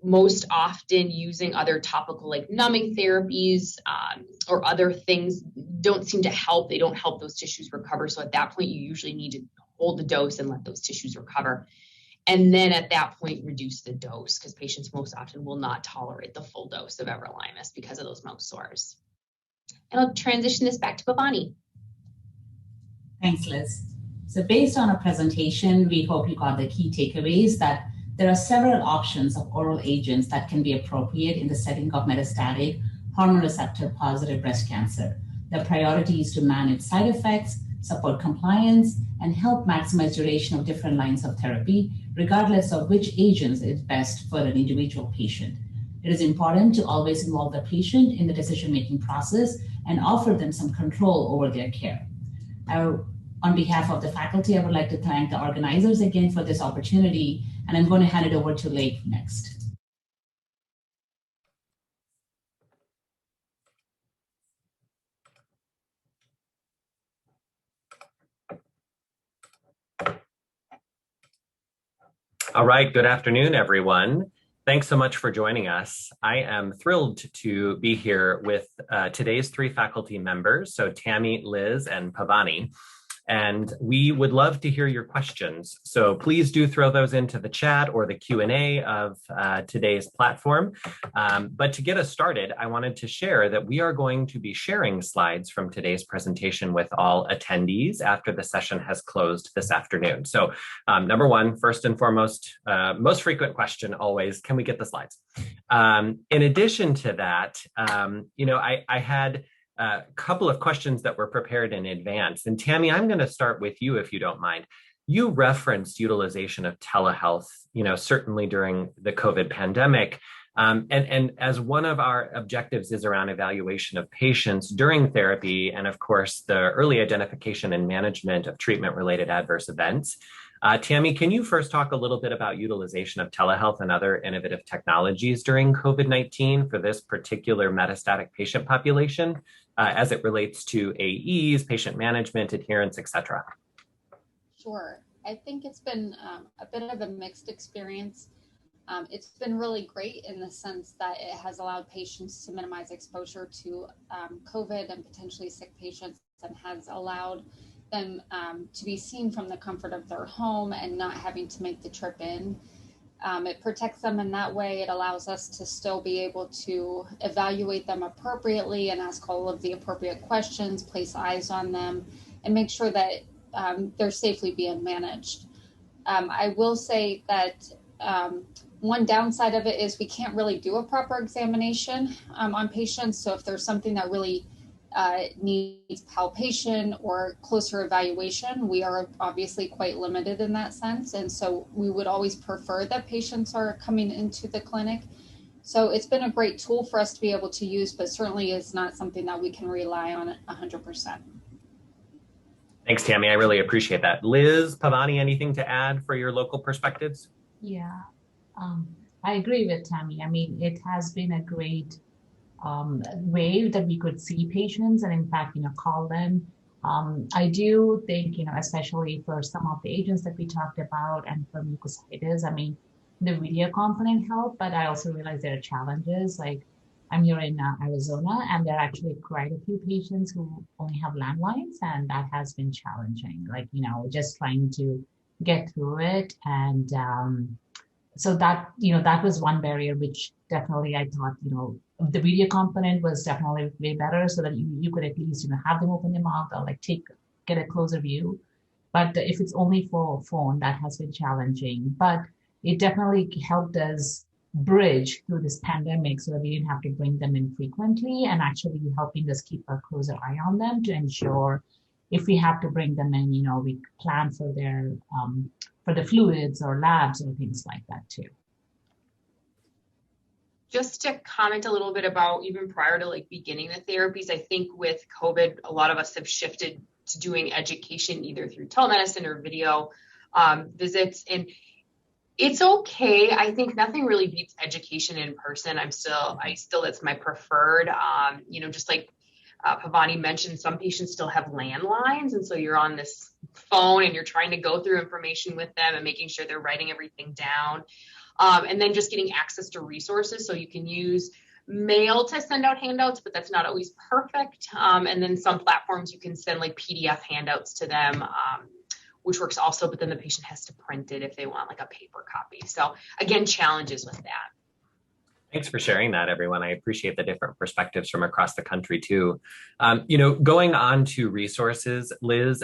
Most often using other topical like numbing therapies or other things don't seem to help. They don't help those tissues recover. So at that point, you usually need to hold the dose and let those tissues recover. And then at that point, reduce the dose, because patients most often will not tolerate the full dose of Everolimus because of those mouth sores. And I'll transition this back to Pavani. Thanks, Liz. So based on our presentation, we hope you got the key takeaways that there are several options of oral agents that can be appropriate in the setting of metastatic hormone receptor positive breast cancer. The priority is to manage side effects, support compliance, and help maximize duration of different lines of therapy, regardless of which agents is best for an individual patient. It is important to always involve the patient in the decision-making process and offer them some control over their care. On behalf of the faculty, I would like to thank the organizers again for this opportunity, and I'm going to hand it over to Leigh next. All right, good afternoon, everyone. Thanks so much for joining us. I am thrilled to be here with today's 3 faculty members, so Tammy, Liz, and Pavani. And we would love to hear your questions. So please do throw those into the chat or the Q&A of today's platform. But to get us started, I wanted to share that we are going to be sharing slides from today's presentation with all attendees after the session has closed this afternoon. So number one, first and foremost, most frequent question always, can we get the slides? In addition to that, I had a couple of questions that were prepared in advance. And Tammy, I'm going to start with you if you don't mind. You referenced utilization of telehealth, certainly during the COVID pandemic. And as one of our objectives is around evaluation of patients during therapy, and of course, the early identification and management of treatment-related adverse events. Tammy, can you first talk a little bit about utilization of telehealth and other innovative technologies during COVID-19 for this particular metastatic patient population as it relates to AEs, patient management, adherence, et cetera? Sure. I think it's been a bit of a mixed experience. It's been really great in the sense that it has allowed patients to minimize exposure to COVID and potentially sick patients, and has allowed them to be seen from the comfort of their home and not having to make the trip in. It protects them in that way. It allows us to still be able to evaluate them appropriately and ask all of the appropriate questions, place eyes on them, and make sure that they're safely being managed. I will say that one downside of it is we can't really do a proper examination on patients. So if there's something that really needs palpation or closer evaluation, we are obviously quite limited in that sense. And so we would always prefer that patients are coming into the clinic. So it's been a great tool for us to be able to use, but certainly is not something that we can rely on 100%. Thanks, Tammy. I really appreciate that. Liz, Pavani, anything to add for your local perspectives? Yeah, I agree with Tammy. I mean, it has been a great way that we could see patients and in fact, call them. I do think, especially for some of the agents that we talked about and for mucositis, I mean, the video component helped, but I also realize there are challenges. Like I'm here in Arizona, and there are actually quite a few patients who only have landlines, and that has been challenging, like, just trying to get through it. And so that, that was one barrier, which definitely I thought, the video component was definitely way better, so that you could at least, have them open their mouth or like get a closer view. But if it's only for phone, that has been challenging. But it definitely helped us bridge through this pandemic so that we didn't have to bring them in frequently, and actually helping us keep a closer eye on them to ensure if we have to bring them in, we plan for their for the fluids or labs or things like that too. Just to comment a little bit about even prior to beginning the therapies, I think with COVID, a lot of us have shifted to doing education either through telemedicine or video visits. And it's okay. I think nothing really beats education in person. I still, that's my preferred, just like Pavani mentioned, some patients still have landlines. And so you're on this phone and you're trying to go through information with them and making sure they're writing everything down. And then just getting access to resources. So you can use mail to send out handouts, but that's not always perfect. And then some platforms you can send PDF handouts to them, which works also, but then the patient has to print it if they want a paper copy. So again, challenges with that. Thanks for sharing that, everyone. I appreciate the different perspectives from across the country too. Going on to resources, Liz,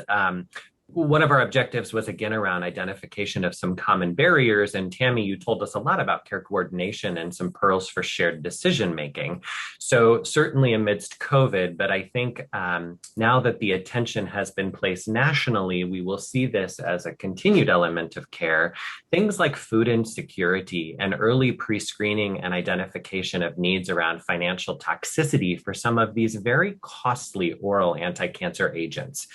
one of our objectives was again around identification of some common barriers. And Tammy, you told us a lot about care coordination and some pearls for shared decision-making. So certainly amidst COVID, but I think now that the attention has been placed nationally, we will see this as a continued element of care. Things like food insecurity and early pre-screening and identification of needs around financial toxicity for some of these very costly oral anti-cancer agents.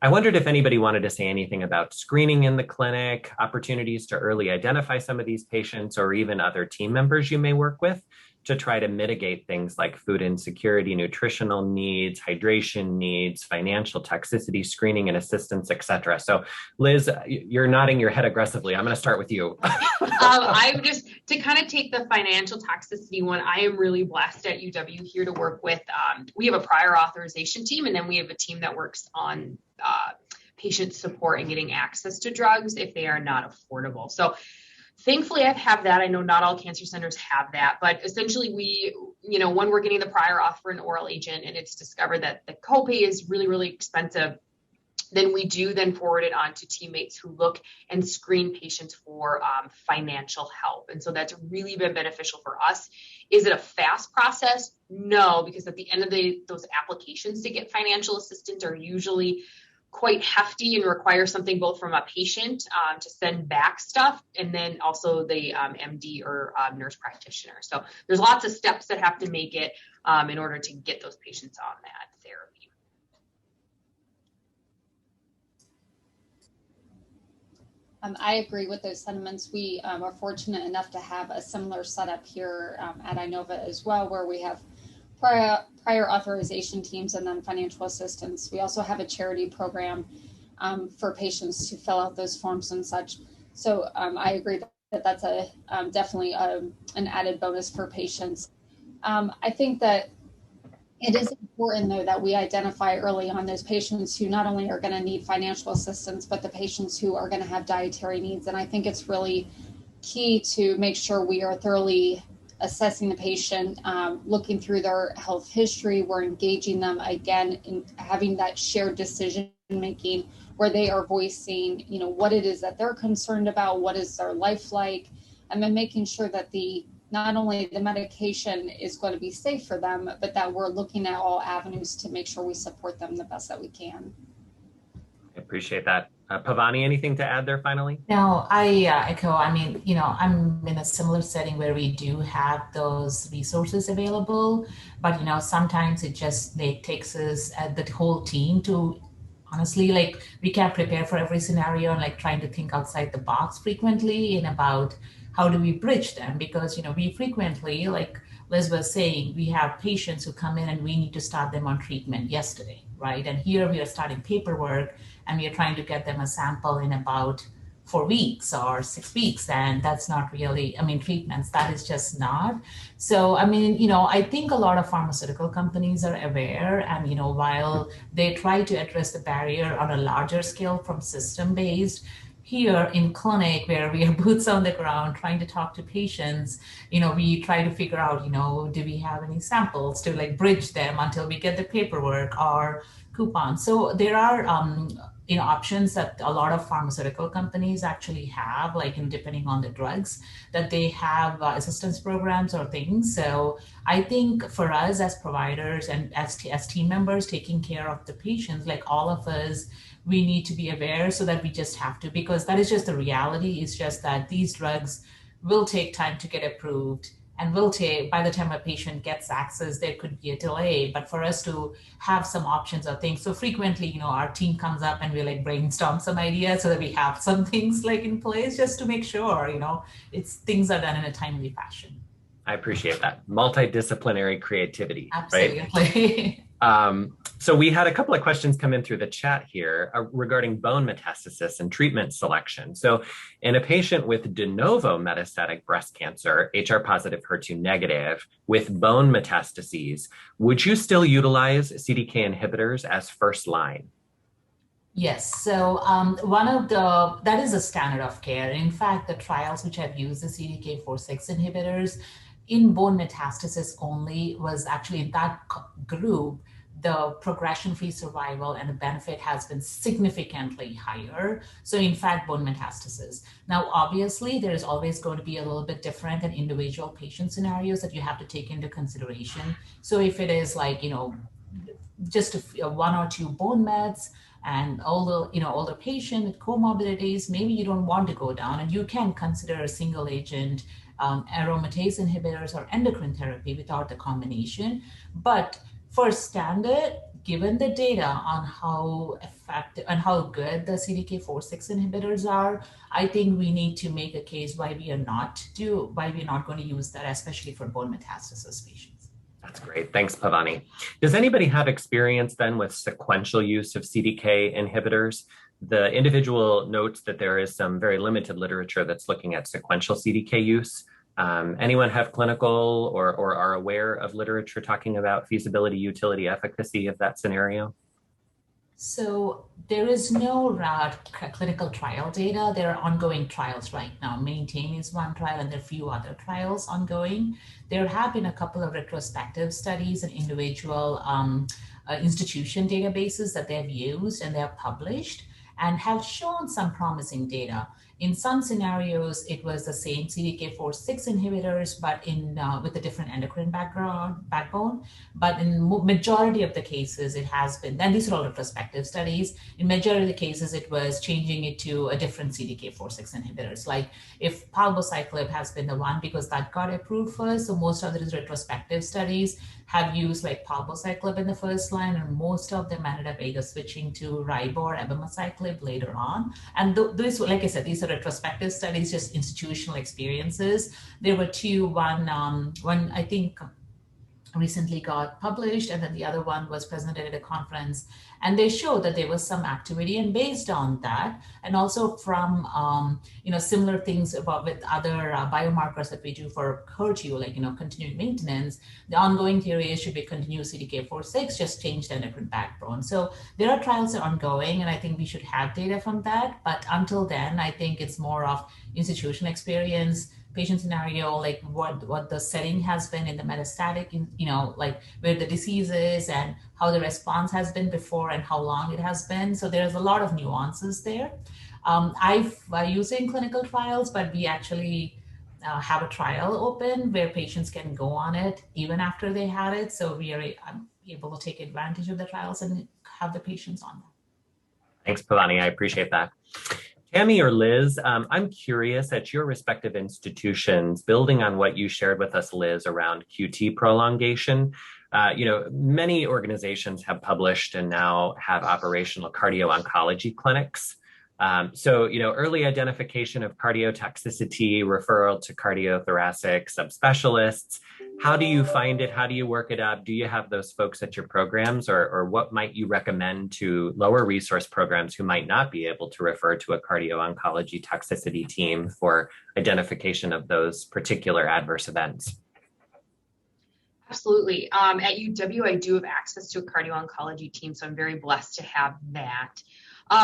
I wondered if anybody wanted to say anything about screening in the clinic, opportunities to early identify some of these patients, or even other team members you may work with to try to mitigate things like food insecurity, nutritional needs, hydration needs, financial toxicity, screening and assistance, et cetera. So Liz, you're nodding your head aggressively. I'm going to start with you. I'm just, to kind of take the financial toxicity one, I am really blessed at UW here to work with, we have a prior authorization team, and then we have a team that works on patient support and getting access to drugs if they are not affordable. So thankfully I have that. I know not all cancer centers have that, but essentially we, when we're getting the prior auth for an oral agent and it's discovered that the copay is really, really expensive, then we do then forward it on to teammates who look and screen patients for financial help. And so that's really been beneficial for us. Is it a fast process? No, because at the end of the day, those applications to get financial assistance are usually quite hefty and require something both from a patient to send back stuff and then also the MD or nurse practitioner. So there's lots of steps that have to make it in order to get those patients on that therapy. I agree with those sentiments. We are fortunate enough to have a similar setup here at Inova as well, where we have prior authorization teams and then financial assistance. We also have a charity program for patients to fill out those forms and such. So I agree that that's definitely an added bonus for patients. I think that it is important, though, that we identify early on those patients who not only are going to need financial assistance, but the patients who are going to have dietary needs. And I think it's really key to make sure we are thoroughly assessing the patient, looking through their health history. We're engaging them again in having that shared decision making where they are voicing, what it is that they're concerned about, what is their life like, and then making sure that not only the medication is going to be safe for them, but that we're looking at all avenues to make sure we support them the best that we can. I appreciate that. Pavani, anything to add there finally? No, I echo. I mean, I'm in a similar setting where we do have those resources available, but, sometimes it just takes us the whole team to honestly, we can't prepare for every scenario and trying to think outside the box frequently and about how do we bridge them? Because, we frequently, like Liz was saying, we have patients who come in and we need to start them on treatment yesterday, right? And here we are starting paperwork and we are trying to get them a sample in about 4 weeks or 6 weeks. And that's not really, treatments, that is just not. So, I think a lot of pharmaceutical companies are aware and, while they try to address the barrier on a larger scale from system-based, here in clinic where we are boots on the ground trying to talk to patients, we try to figure out, do we have any samples to bridge them until we get the paperwork or coupons. So there are, options that a lot of pharmaceutical companies actually have, depending on the drugs, that they have assistance programs or things. So I think for us as providers and as team members taking care of the patients, all of us, we need to be aware so that we just have to, because that is just the reality. It's just that these drugs will take time to get approved and will take, by the time a patient gets access, there could be a delay. But for us to have some options or things, so frequently, our team comes up and we brainstorm some ideas so that we have some things in place just to make sure, things are done in a timely fashion. I appreciate that. Multidisciplinary creativity, Absolutely. right? So we had a couple of questions come in through the chat here regarding bone metastasis and treatment selection. So in a patient with de novo metastatic breast cancer, HR positive, HER2 negative, with bone metastases, would you still utilize CDK inhibitors as first line? Yes, so that is a standard of care. In fact, the trials which have used the CDK46 inhibitors in bone metastasis only was actually in that group, the progression-free survival and the benefit has been significantly higher. So in fact, bone metastasis. Now, obviously, there is always going to be a little bit different in individual patient scenarios that you have to take into consideration. So if it is just one or two bone mets and older patient with comorbidities, maybe you don't want to go down and you can consider a single agent aromatase inhibitors or endocrine therapy without the combination. But for standard, given the data on how effective and how good the CDK46 inhibitors are, I think we need to make a case why we're not going to use that, especially for bone metastasis patients. That's great. Thanks, Pavani. Does anybody have experience then with sequential use of CDK inhibitors? The individual notes that there is some very limited literature that's looking at sequential CDK use. Anyone have clinical or are aware of literature talking about feasibility, utility, efficacy of that scenario? So there is no clinical trial data. There are ongoing trials right now. Maintain is one trial, and there are a few other trials ongoing. There have been a couple of retrospective studies and individual institution databases that they've used and they have published and have shown some promising data. In some scenarios, it was the same CDK46 inhibitors, but with a different endocrine backbone. But in majority of the cases, it has been, and these are all retrospective studies, in majority of the cases, it was changing it to a different CDK46 inhibitors. Like if palbociclib has been the one because that got approved first, so most of these retrospective studies have used like palbociclib in the first line, and most of them ended up either switching to ribo or abemaciclib later on. And these, like I said, these are retrospective studies, just institutional experiences. There were two, one I think recently got published, and then the other one was presented at a conference, and they showed that there was some activity. And based on that, and also from similar things about with other biomarkers that we do for HER2, like continued maintenance, the ongoing theory is should be continuous CDK4/6, just change the endocrine backbone. So there are trials that are ongoing, and I think we should have data from that. But until then, I think it's more of institutional experience, patient scenario, like what the setting has been in the metastatic, like where the disease is and how the response has been before and how long it has been. So there's a lot of nuances there. I've using clinical trials, but we actually have a trial open where patients can go on it even after they had it. So we are able to take advantage of the trials and have the patients on them. Thanks, Pavani. I appreciate that. Tammy or Liz, I'm curious at your respective institutions, building on what you shared with us, Liz, around QT prolongation. Many organizations have published and now have operational cardio-oncology clinics. Early identification of cardiotoxicity, referral to cardiothoracic subspecialists. How do you find it? How do you work it up? Do you have those folks at your programs, or what might you recommend to lower resource programs who might not be able to refer to a cardio-oncology toxicity team for identification of those particular adverse events? Absolutely. At UW, I do have access to a cardio-oncology team, so I'm very blessed to have that.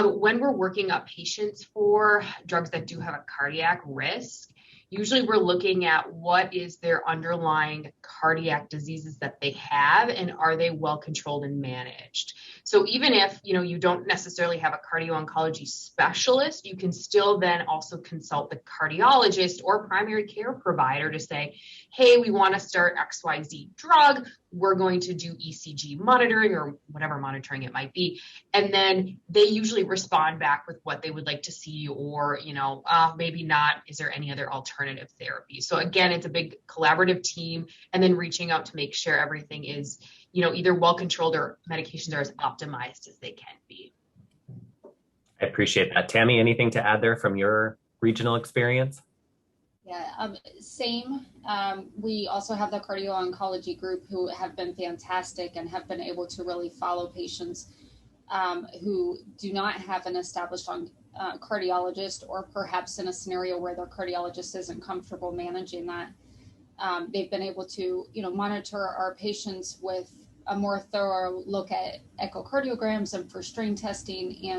When we're working up patients for drugs that do have a cardiac risk, usually we're looking at what is their underlying cardiac diseases that they have, and are they well controlled and managed. So even if you don't necessarily have a cardio-oncology specialist, you can still then also consult the cardiologist or primary care provider to say, hey, we want to start XYZ drug. We're going to do ECG monitoring or whatever monitoring it might be. And then they usually respond back with what they would like to see, or, maybe not. Is there any other alternative therapy? So again, it's a big collaborative team, and then reaching out to make sure everything is, either well controlled or medications are as optimized as they can be. I appreciate that. Tammy, anything to add there from your regional experience? Yeah, same. We also have the cardio-oncology group who have been fantastic and have been able to really follow patients who do not have an established cardiologist, or perhaps in a scenario where their cardiologist isn't comfortable managing that. They've been able to, monitor our patients with a more thorough look at echocardiograms and for strain testing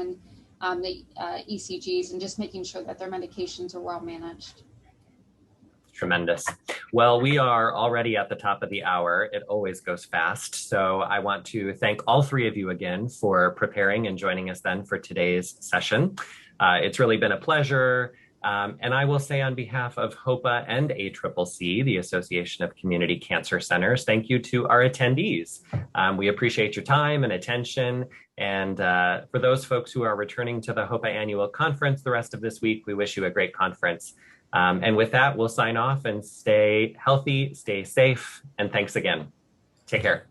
and the ECGs, and just making sure that their medications are well managed. Tremendous. Well, we are already at the top of the hour. It always goes fast. So I want to thank all three of you again for preparing and joining us then for today's session. It's really been a pleasure. And I will say on behalf of HOPA and ACCC, the Association of Community Cancer Centers, thank you to our attendees. We appreciate your time and attention. And for those folks who are returning to the HOPA annual conference the rest of this week, we wish you a great conference. And with that, we'll sign off and stay healthy, stay safe, and thanks again. Take care.